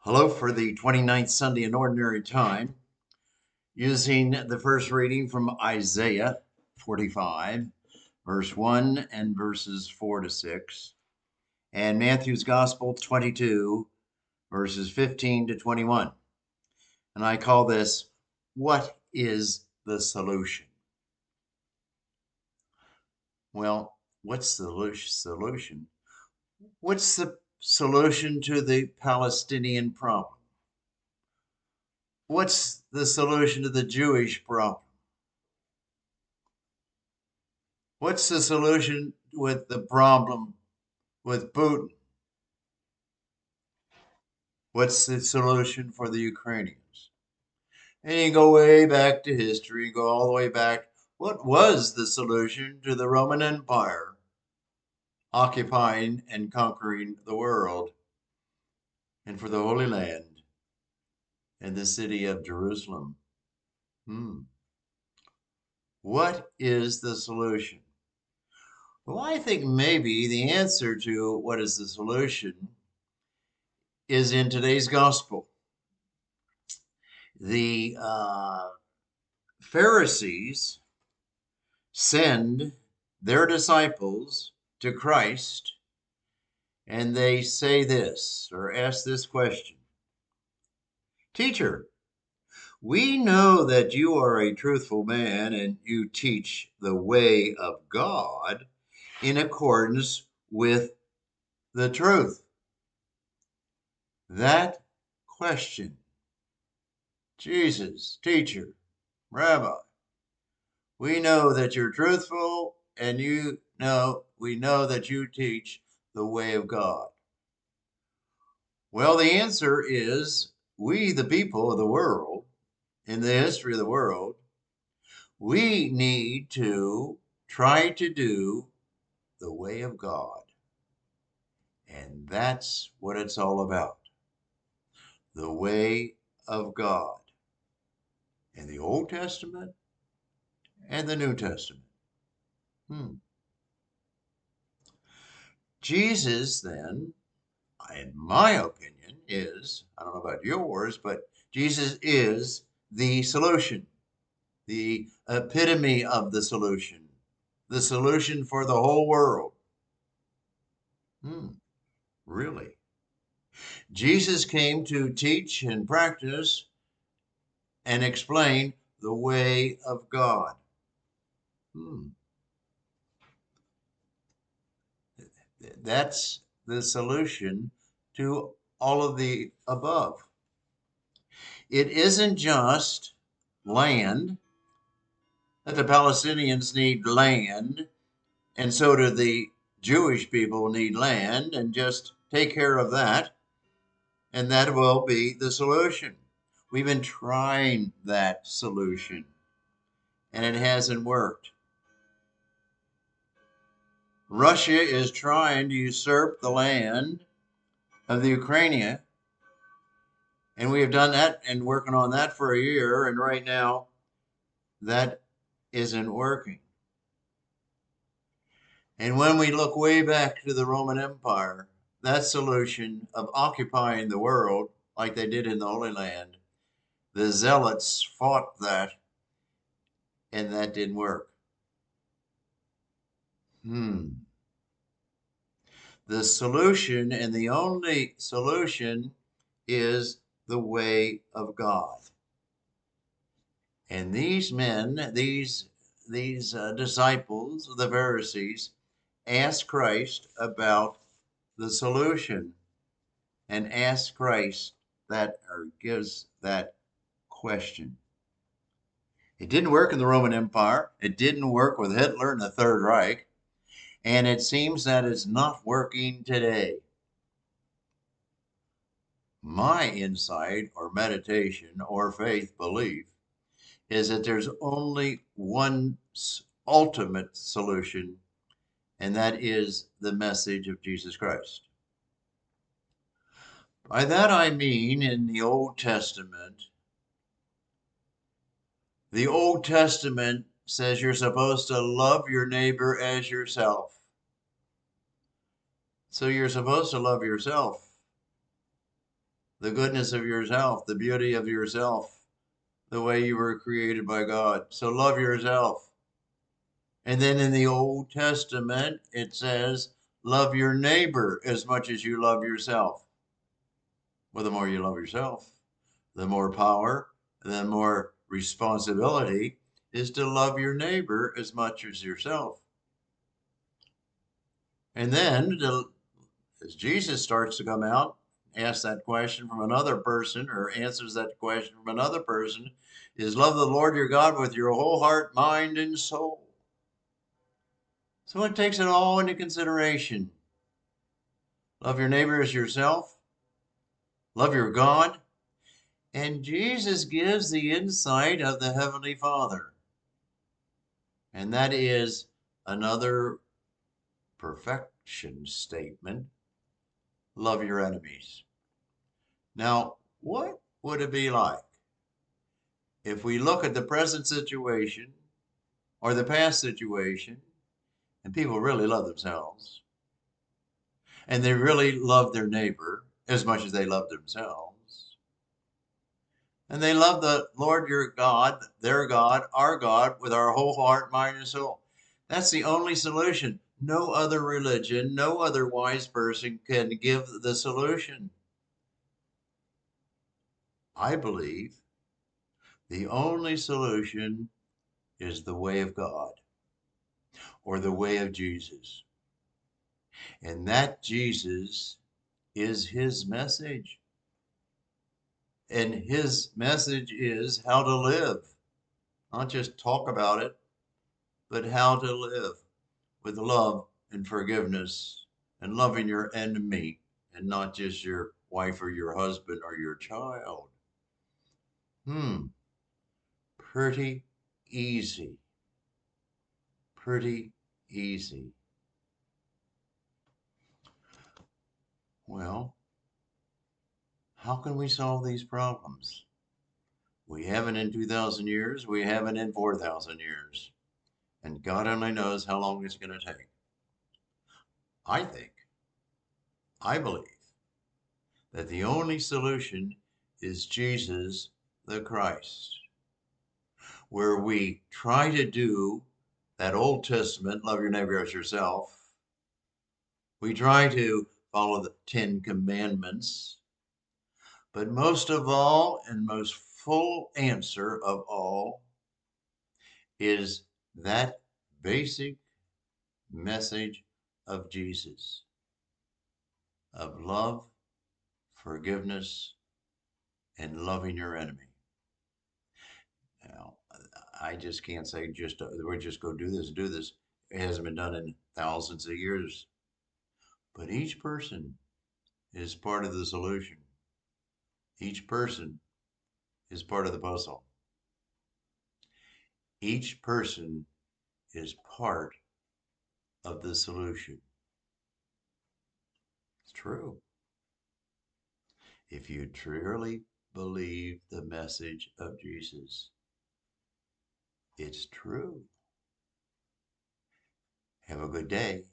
Hello for the 29th Sunday in Ordinary Time, using the first reading from Isaiah 45, verse 1 and verses 4 to 6, and Matthew's Gospel 22, verses 15 to 21. And I call this, What is the Solution? Well, what's the solution? What's the solution to the Palestinian problem? What's the solution to the Jewish problem? What's the solution with the problem with Putin? What's the solution for the Ukrainians? And you go way back to history, go all the way back. What was the solution to the Roman Empire occupying and conquering the world, and for the Holy Land and the city of Jerusalem? What is the solution? Well, I think maybe the answer to what is the solution is in today's gospel. The Pharisees send their disciples to Christ, and they say this, or ask this question: Teacher, we know that you are a truthful man and you teach the way of God in accordance with the truth. That question, Jesus, teacher, rabbi, we know that you're truthful, and we know that you teach the way of God. Well, the answer is we, the people of the world, in the history of the world, we need to try to do the way of God. And that's what it's all about. The way of God. In the Old Testament and the New Testament. Jesus, then, in my opinion, I don't know about yours, but Jesus is the solution, the epitome of the solution for the whole world. Really? Jesus came to teach and practice and explain the way of God. That's the solution to all of the above. It isn't just land, that the Palestinians need land, and so do the Jewish people need land, and just take care of that, and that will be the solution. We've been trying that solution, and it hasn't worked. Russia is trying to usurp the land of the Ukraine, and we have done that and working on that for a year, and right now that isn't working. And when we look way back to the Roman Empire, that solution of occupying the world like they did in the Holy Land, the Zealots fought that, and that didn't work. The solution, and the only solution, is the way of God. And these men, these disciples of the Pharisees, asked Christ about the solution, and asked Christ that, or gives that question. It didn't work in the Roman Empire. It didn't work with Hitler and the Third Reich. And it seems that it's not working today. My insight or meditation or faith belief is that there's only one ultimate solution, and that is the message of Jesus Christ. By that I mean, in the Old Testament says you're supposed to love your neighbor as yourself. So you're supposed to love yourself. the goodness of yourself, the beauty of yourself, the way you were created by God. So love yourself. And then in the Old Testament, it says, love your neighbor as much as you love yourself. Well, the more you love yourself, the more power, the more responsibility is to love your neighbor as much as yourself. And then, as Jesus starts to come out, asks that question from another person or answers that question from another person, is love the Lord your God with your whole heart, mind, and soul. So it takes it all into consideration. Love your neighbor as yourself. Love your God. And Jesus gives the insight of the Heavenly Father. And that is another perfection statement. Love your enemies. Now, what would it be like if we look at the present situation or the past situation and people really love themselves and they really love their neighbor as much as they love themselves? And they love the Lord your God, their God, our God, with our whole heart, mind, and soul. That's the only solution. No other religion, no other wise person can give the solution. I believe the only solution is the way of God or the way of Jesus. And that Jesus is his message. And his message is how to live, not just talk about it, but how to live with love and forgiveness and loving your enemy and not just your wife or your husband or your child. Pretty easy. Pretty easy. Well, how can we solve these problems? We haven't in 2,000 years. We haven't in 4,000 years. And God only knows how long it's going to take. I think, I believe, that the only solution is Jesus the Christ, where we try to do that Old Testament, love your neighbor as yourself. We try to follow the 10 Commandments. But most of all, and most full answer of all, is that basic message of Jesus, of love, forgiveness, and loving your enemy. Now, I just can't say we just go do this. It hasn't been done in thousands of years. But each person is part of the solution. Each person is part of the puzzle. Each person is part of the solution. It's true. If you truly believe the message of Jesus, it's true. Have a good day.